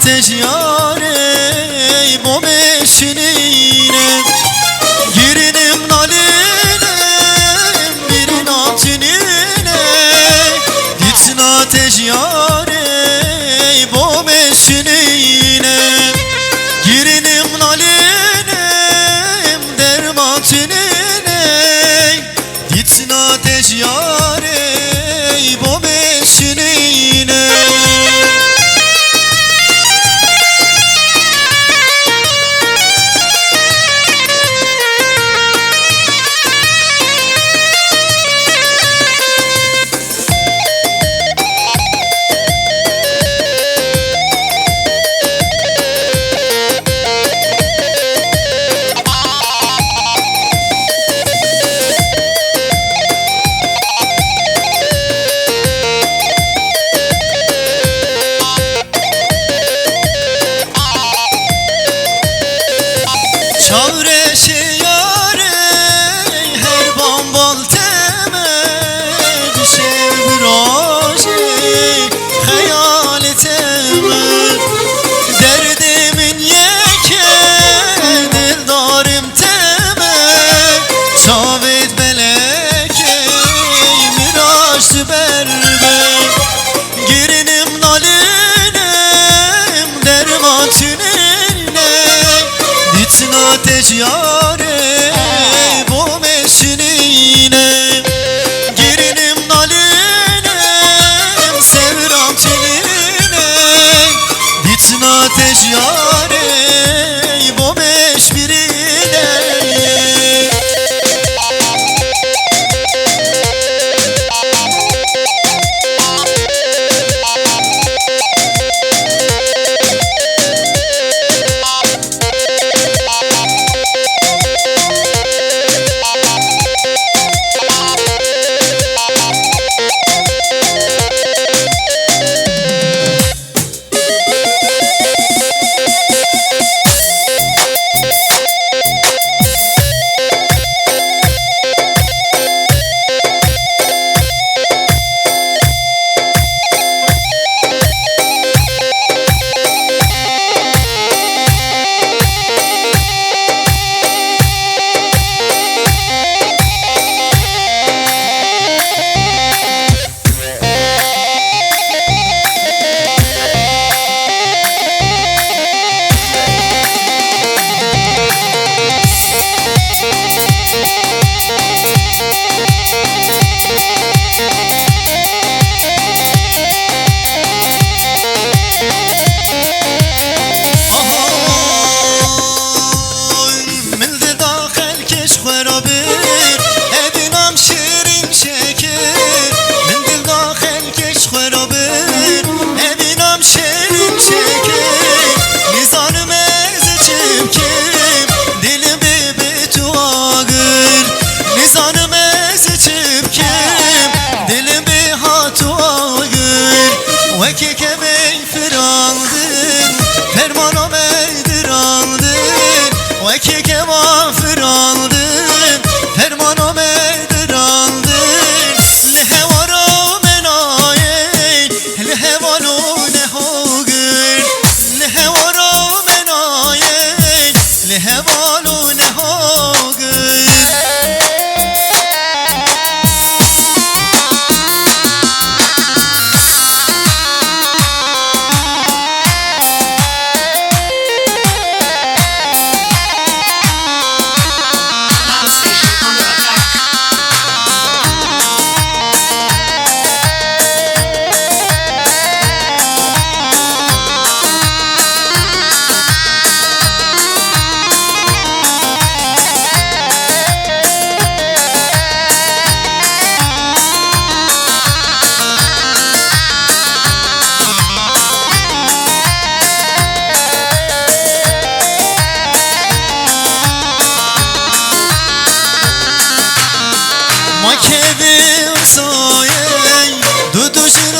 ateş yare bu meşinine girinim nalinem birin atinine gitsin ateş yare bu meşinine girinim nalinem dermatinine gitsin ateş yare bu meşinine. Çavreşi yare her bambal teme düşev roji hayal eteme derdimin yeke dildarım teme çavet beleke miraç berbe girinim nalinem dermatine gitsin ateş yare bu meşinine girinim nalinem sevram çiline gitsin ateş yare bu meşbirine. Vekike bey firaldın fermana beydir aldın vekike vafır aldın fermana beydir aldın lehevaro menaye lehevalo nehogır lehevaro menaye lehevalo nehogır. Makedi soye duduşun